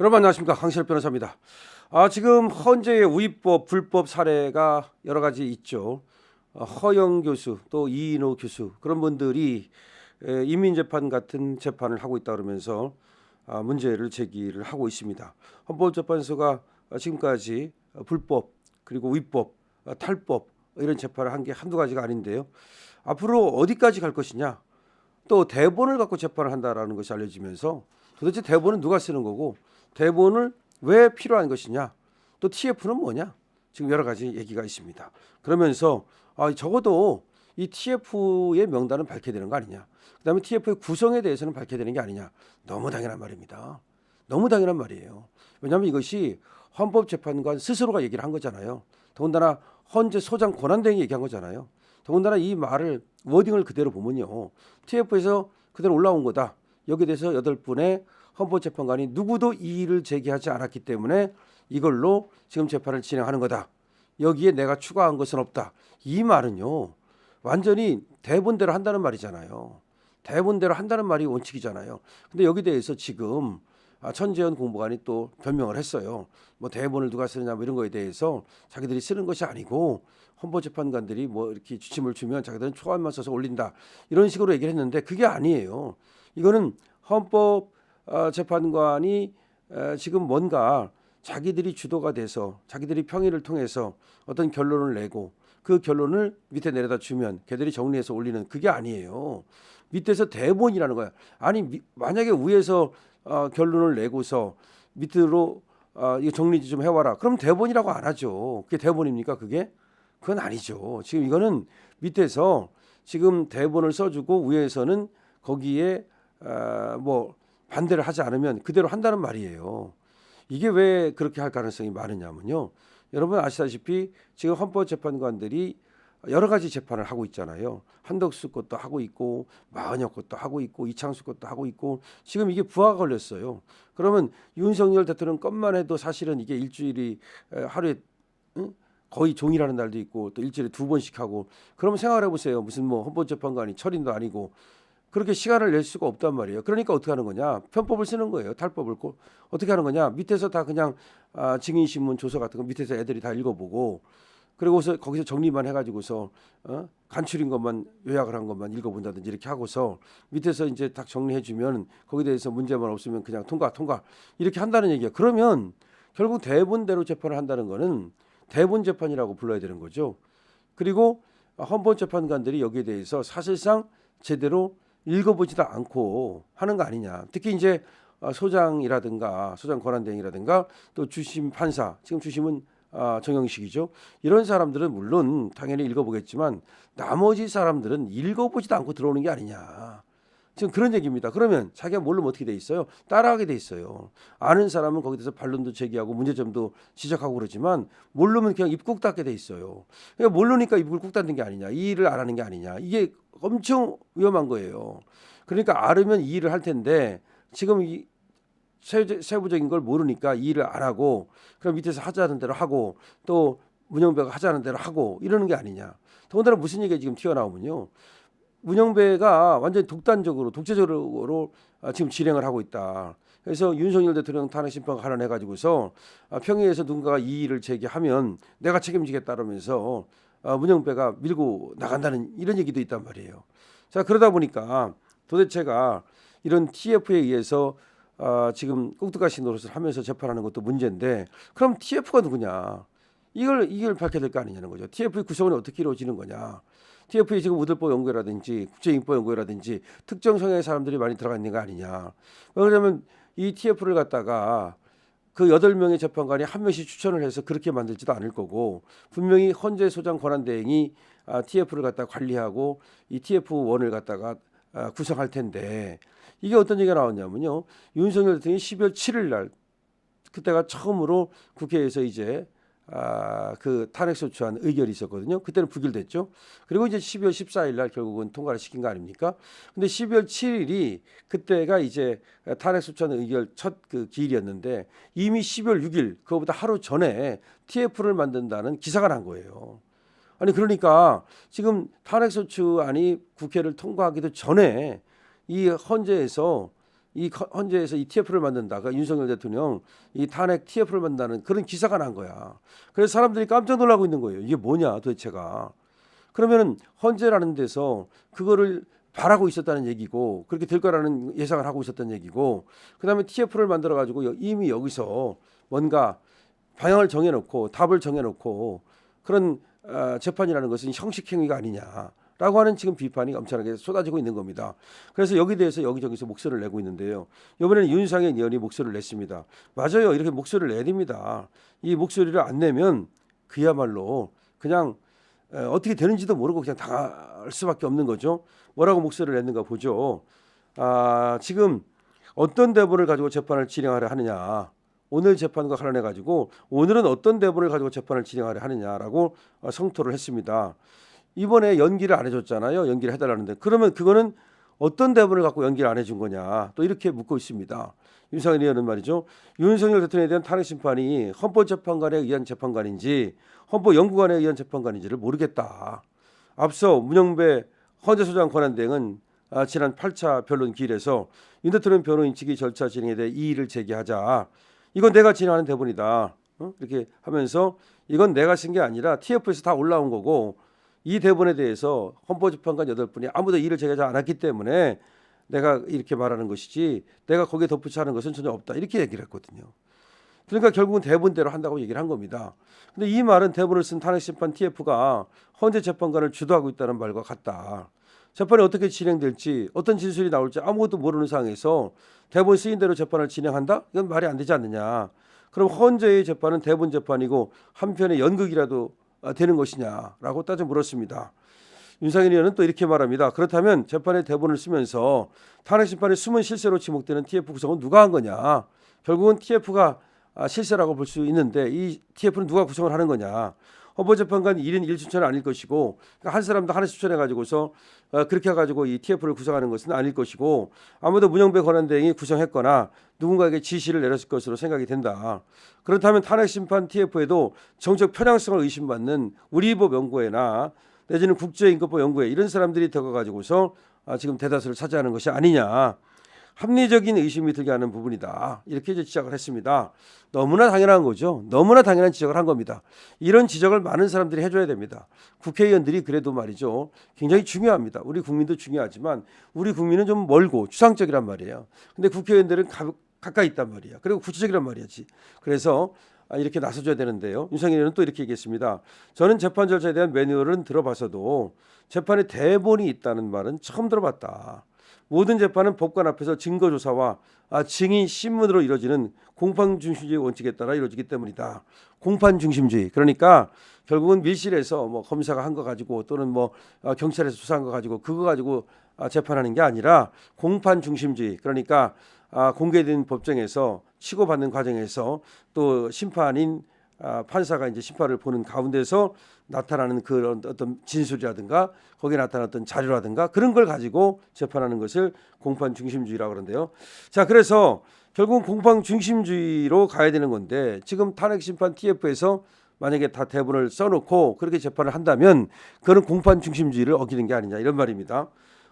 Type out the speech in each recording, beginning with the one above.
여러분 안녕하십니까, 강신업 변호사입니다. 지금 헌재의 우위법 불법 사례가 여러 가지 있죠. 허영 교수 또 이인호 교수 그런 분들이 인민재판 같은 재판을 하고 있다 그러면서 문제를 제기를 하고 있습니다. 헌법재판소가 지금까지 불법 그리고 위법 탈법 이런 재판을 한 게 한두 가지가 아닌데요. 앞으로 어디까지 갈 것이냐, 또 대본을 갖고 재판을 한다라는 것이 알려지면서 도대체 대본은 누가 쓰는 거고 대본을 왜 필요한 것이냐, 또 TF는 뭐냐, 지금 여러 가지 얘기가 있습니다. 그러면서 적어도 이 TF의 명단은 밝혀야 되는 거 아니냐, 그다음에 TF의 구성에 대해서는 밝혀야 되는 게 아니냐. 너무 당연한 말입니다. 너무 당연한 말이에요. 왜냐하면 이것이 헌법재판관 스스로가 얘기를 한 거잖아요. 더군다나 헌재 소장 권한대행이 얘기한 거잖아요. 더군다나 이 말을 워딩을 그대로 보면요, TF에서 그대로 올라온 거다. 여기에 대해서 8분의 헌법재판관이 누구도 이의를 제기하지 않았기 때문에 이걸로 지금 재판을 진행하는 거다. 여기에 내가 추가한 것은 없다. 이 말은요, 완전히 대본대로 한다는 말이잖아요. 대본대로 한다는 말이 원칙이잖아요. 근데 여기 대해서 지금 천재현 공보관이 또 변명을 했어요. 뭐 대본을 누가 쓰느냐 뭐 이런 거에 대해서 자기들이 쓰는 것이 아니고 헌법재판관들이 뭐 이렇게 지침을 주면 자기들은 초안만 써서 올린다, 이런 식으로 얘기를 했는데 그게 아니에요. 이거는 헌법재판관이 지금 뭔가 자기들이 주도가 돼서 자기들이 평의를 통해서 어떤 결론을 내고 그 결론을 밑에 내려다 주면 걔들이 정리해서 올리는, 그게 아니에요. 밑에서 대본이라는 거야. 아니 만약에 위에서 결론을 내고서 밑으로 이거 정리 좀 해와라, 그럼 대본이라고 안 하죠. 그게 대본입니까? 그건 아니죠. 지금 이거는 밑에서 지금 대본을 써주고 위에서는 거기에 뭐 반대를 하지 않으면 그대로 한다는 말이에요. 이게 왜 그렇게 할 가능성이 많으냐면요, 여러분 아시다시피 지금 헌법재판관들이 여러 가지 재판을 하고 있잖아요. 한덕수 것도 하고 있고 마은혁 것도 하고 있고 이창수 것도 하고 있고 지금 이게 부하가 걸렸어요. 그러면 윤석열 대통령 것만 해도 사실은 이게 일주일이 하루에 거의 종이라는 날도 있고 또 일주일에 2번씩 하고, 그러면 생각을 해보세요. 무슨 뭐 헌법재판관이 철인도 아니고 그렇게 시간을 낼 수가 없단 말이에요. 그러니까 어떻게 하는 거냐, 편법을 쓰는 거예요. 탈법을. 어떻게 하는 거냐, 밑에서 다 그냥 증인신문 조서 같은 거 밑에서 애들이 다 읽어보고 그리고서 거기서 정리만 해가지고서 간추린 것만 요약을 한 것만 읽어본다든지 이렇게 하고서 밑에서 이제 딱 정리해주면 거기에 대해서 문제만 없으면 그냥 통과 이렇게 한다는 얘기야. 그러면 결국 대본대로 재판을 한다는 거는 대본 재판이라고 불러야 되는 거죠. 그리고 헌법재판관들이 여기에 대해서 사실상 제대로 읽어보지도 않고 하는 거 아니냐. 특히 이제 소장이라든가 소장 권한대행이라든가 또 주심 판사, 지금 주심은 정영식이죠. 이런 사람들은 물론 당연히 읽어보겠지만 나머지 사람들은 읽어보지도 않고 들어오는 게 아니냐. 지금 그런 얘기입니다. 그러면 자기가 모르면 어떻게 돼 있어요? 따라하게 돼 있어요. 아는 사람은 거기에 대해서 반론도 제기하고 문제점도 지적하고 그러지만 모르면 그냥 입 꾹 닫게 돼 있어요. 그러니까 모르니까 입을 꾹 닫는 게 아니냐, 이 일을 안 하는 게 아니냐, 이게 엄청 위험한 거예요. 그러니까 알으면 이 일을 할 텐데 지금 이 세부적인 걸 모르니까 이 일을 안 하고 그럼 밑에서 하자는 대로 하고 또 문영배가 하자는 대로 하고 이러는 게 아니냐. 더군다나 무슨 얘기가 지금 튀어나오면요, 문영배가 완전히 독단적으로 독재적으로 지금 진행을 하고 있다. 그래서 윤석열 대통령 탄핵 심판 관련해 가지고서 평의에서 누군가가 이의를 제기하면 내가 책임지겠다 그러면서 문영배가 밀고 나간다는 이런 얘기도 있단 말이에요. 자, 그러다 보니까 도대체가 이런 TF에 의해서 지금 꽁트가시 노릇을 하면서 재판하는 것도 문제인데, 그럼 TF가 누구냐? 이걸 밝혀야 될 거 아니냐는 거죠. TF의 구성은 어떻게 이루어지는 거냐? TF에 지금 우들법 연구회라든지 국제인법 연구회라든지 특정 성향의 사람들이 많이 들어가 있는 거 아니냐? 왜냐하면 이 TF를 갖다가 그 8명의 재판관이 한 명씩 추천을 해서 그렇게 만들지도 않을 거고, 분명히 헌재 소장 권한대행이 TF를 갖다 관리하고 이 TF1을 갖다가 구성할 텐데, 이게 어떤 얘기가 나왔냐면요, 윤석열 대통령이 12월 7일 날 그때가 처음으로 국회에서 이제 그 탄핵소추안 의결이 있었거든요. 그때는 부결됐죠. 그리고 이제 12월 14일 날 결국은 통과를 시킨 거 아닙니까? 근데 12월 7일이 그때가 이제 탄핵소추안 의결 첫 그 기일이었는데 이미 12월 6일 그거보다 하루 전에 TF를 만든다는 기사가 난 거예요. 아니 그러니까 지금 탄핵소추안이 국회를 통과하기도 전에 이 헌재에서 헌재에서 이 TF를 만든다. 그러니까 윤석열 대통령 이 탄핵 TF를 만든다는 그런 기사가 난 거야. 그래서 사람들이 깜짝 놀라고 있는 거예요. 이게 뭐냐 도대체가. 그러면은 헌재라는 데서 그거를 바라고 있었다는 얘기고 그렇게 될 거라는 예상을 하고 있었다는 얘기고 그다음에 TF를 만들어 가지고 이미 여기서 뭔가 방향을 정해놓고 답을 정해놓고 그런 재판이라는 것은 형식 행위가 아니냐라고 하는 지금 비판이 엄청나게 쏟아지고 있는 겁니다. 그래서 여기 대해서 여기저기서 목소리를 내고 있는데요. 이번에는 윤상현 의원이 목소리를 냈습니다. 맞아요. 이렇게 목소리를 내야 됩니다. 이 목소리를 안 내면 그야말로 그냥 어떻게 되는지도 모르고 그냥 당할 수밖에 없는 거죠. 뭐라고 목소리를 냈는가 보죠. 지금 어떤 대본을 가지고 재판을 진행하려 하느냐. 오늘 재판과 관련해 가지고 오늘은 어떤 대본을 가지고 재판을 진행하려 하느냐라고 성토를 했습니다. 이번에 연기를 안 해줬잖아요. 연기를 해달라는데 그러면 그거는 어떤 대본을 갖고 연기를 안 해준 거냐 또 이렇게 묻고 있습니다. 윤상현 의원은 말이죠. 윤석열 대통령에 대한 탄핵 심판이 헌법재판관에 의한 재판관인지 헌법연구관에 의한 재판관인지를 모르겠다. 앞서 문영배 헌재소장 권한대행은 지난 8차 변론 기일에서 윤 대통령 변호인 측이 절차 진행에 대해 이의를 제기하자 이건 내가 진행하는 대본이다. 이렇게 하면서 이건 내가 쓴 게 아니라 TF에서 다 올라온 거고 이 대본에 대해서 헌법재판관 8분이 아무도 이의를 제기하지 않았기 때문에 내가 이렇게 말하는 것이지 내가 거기에 덧붙여 하는 것은 전혀 없다. 이렇게 얘기를 했거든요. 그러니까 결국은 대본대로 한다고 얘기를 한 겁니다. 근데 이 말은 대본을 쓴 탄핵심판 TF가 헌재 재판관을 주도하고 있다는 말과 같다. 재판이 어떻게 진행될지 어떤 진술이 나올지 아무것도 모르는 상황에서 대본 쓰인 대로 재판을 진행한다? 이건 말이 안 되지 않느냐. 그럼 헌재의 재판은 대본 재판이고 한편의 연극이라도 되는 것이냐라고 따져 물었습니다. 윤상현 의원은 또 이렇게 말합니다. 그렇다면 재판의 대본을 쓰면서 탄핵심판의 숨은 실세로 지목되는 TF 구성은 누가 한 거냐. 결국은 TF가 실세라고 볼 수 있는데 이 TF는 누가 구성을 하는 거냐. 헌법재판관 1인 1추천은 아닐 것이고 그러니까 한 사람도 하나 추천해가지고서 그렇게 해가지고 이 TF를 구성하는 것은 아닐 것이고 아무도 문영배 권한대행이 구성했거나 누군가에게 지시를 내렸을 것으로 생각이 된다. 그렇다면 탄핵심판 TF에도 정책 편향성을 의심받는 우리법 연구회나 내지는 국제인권법 연구회 이런 사람들이 들어가가지고서 지금 대다수를 차지하는 것이 아니냐. 합리적인 의심이 들게 하는 부분이다. 이렇게 이제 지적을 했습니다. 너무나 당연한 거죠. 너무나 당연한 지적을 한 겁니다. 이런 지적을 많은 사람들이 해줘야 됩니다. 국회의원들이 그래도 말이죠. 굉장히 중요합니다. 우리 국민도 중요하지만 우리 국민은 좀 멀고 추상적이란 말이에요. 근데 국회의원들은 가까이 있단 말이야. 그리고 구체적이란 말이지. 그래서 이렇게 나서줘야 되는데요. 윤석열 의원은 또 이렇게 얘기했습니다. 저는 재판 절차에 대한 매뉴얼은 들어봐서도 재판에 대본이 있다는 말은 처음 들어봤다. 모든 재판은 법관 앞에서 증거조사와 증인 신문으로 이루어지는 공판중심주의 원칙에 따라 이루어지기 때문이다. 공판중심주의. 그러니까 결국은 밀실에서 뭐 검사가 한 거 가지고 또는 뭐 경찰에서 수사한 거 가지고 그거 가지고 재판하는 게 아니라 공판중심주의. 그러니까 공개된 법정에서 치고받는 과정에서 또 심판인 판사가 이제 심판을 보는 가운데서 나타나는 그런 어떤 진술이라든가 거기에 나타난 어떤 자료라든가 그런 걸 가지고 재판하는 것을 공판 중심주의라고 그러는데요. 자, 그래서 결국은 공판 중심주의로 가야 되는 건데 지금 탄핵 심판 TF에서 만약에 다 대본을 써놓고 그렇게 재판을 한다면 그거는 공판 중심주의를 어기는 게 아니냐 이런 말입니다.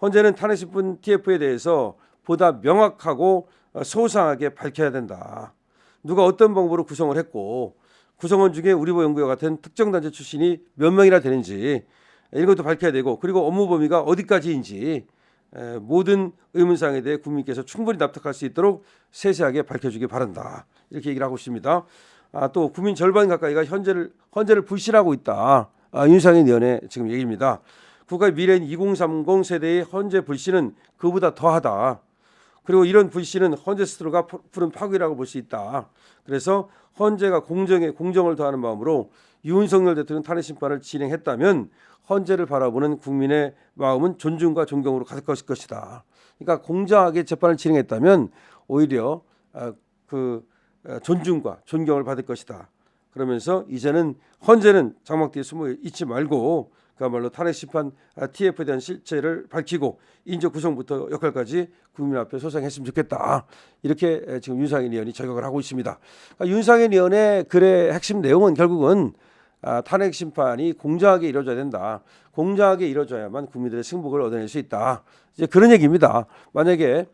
헌재는 탄핵 심판 TF에 대해서 보다 명확하고 소상하게 밝혀야 된다. 누가 어떤 방법으로 구성을 했고 구성원 중에 우리법 연구회 같은 특정 단체 출신이 몇 명이나 되는지 이런 것도 밝혀야 되고 그리고 업무 범위가 어디까지인지 모든 의문사항에 대해 국민께서 충분히 납득할 수 있도록 세세하게 밝혀주기 바란다. 이렇게 얘기를 하고 있습니다. 또 국민 절반 가까이가 헌재를 불신하고 있다. 윤상현 의원의 지금 얘기입니다. 국가의 미래인 2030 세대의 헌재 불신은 그보다 더하다. 그리고 이런 불신은 헌재 스스로가 푸른 파괴라고 볼 수 있다. 그래서 헌재가 공정을 더하는 마음으로 윤석열 대통령 탄핵 심판을 진행했다면 헌재를 바라보는 국민의 마음은 존중과 존경으로 가득할 것이다. 그러니까 공정하게 재판을 진행했다면 오히려 존중과 존경을 받을 것이다. 그러면서 이제는 헌재는 장막 뒤에 숨어 있지 말고 그야말로 탄핵 심판 TF에 대한 실체를 밝히고 인적 구성부터 역할까지 국민 앞에 소상했으면 좋겠다. 이렇게 지금 윤상현 의원이 저격을 하고 있습니다. 그러니까 윤상현 의원의 글의 핵심 내용은 결국은 탄핵 심판이 공정하게 이루어져야 된다. 공정하게 이루어져야만 국민들의 승복을 얻어낼 수 있다. 이제 그런 얘기입니다. 만약에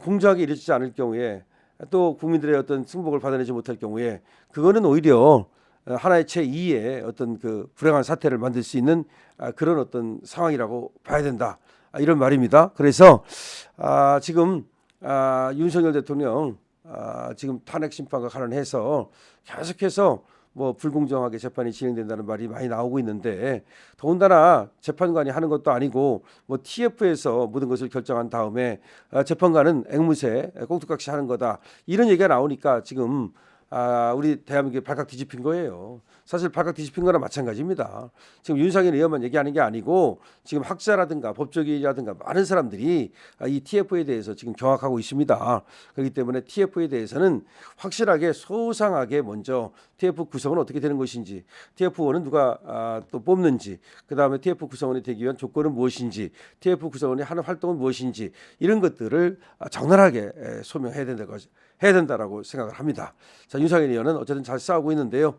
공정하게 이루어지지 않을 경우에 또 국민들의 어떤 승복을 받아내지 못할 경우에 그거는 오히려 하나의 제2의 어떤 그 불행한 사태를 만들 수 있는 그런 어떤 상황이라고 봐야 된다. 이런 말입니다. 그래서 지금 윤석열 대통령 지금 탄핵 심판과 관련해서 계속해서 뭐 불공정하게 재판이 진행된다는 말이 많이 나오고 있는데 더군다나 재판관이 하는 것도 아니고 뭐 TF에서 모든 것을 결정한 다음에 재판관은 앵무새 꽁두각시 하는 거다 이런 얘기가 나오니까 지금 우리 대한민국이 발칵 뒤집힌 거예요. 사실 발칵 뒤집힌 거나 마찬가지입니다. 지금 윤석열 의원만 얘기하는 게 아니고 지금 학자라든가 법조계라든가 많은 사람들이 이 TF에 대해서 지금 경악하고 있습니다. 그렇기 때문에 TF에 대해서는 확실하게 소상하게 먼저 TF 구성은 어떻게 되는 것인지, TF1은 누가 또 뽑는지, 그 다음에 TF 구성원이 되기 위한 조건은 무엇인지, TF 구성원이 하는 활동은 무엇인지 이런 것들을 적나라하게 소명해야 된다라고 생각을 합니다. 자, 윤석열 의원은 어쨌든 잘 싸우고 있는데요.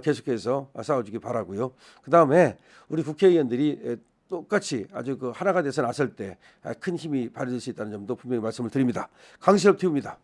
계속해서 싸워주기 바라고요. 그 다음에 우리 국회의원들이 똑같이 아주 그 하나가 돼서 나설 때 큰 힘이 발휘될 수 있다는 점도 분명히 말씀을 드립니다. 강실업 TV입니다.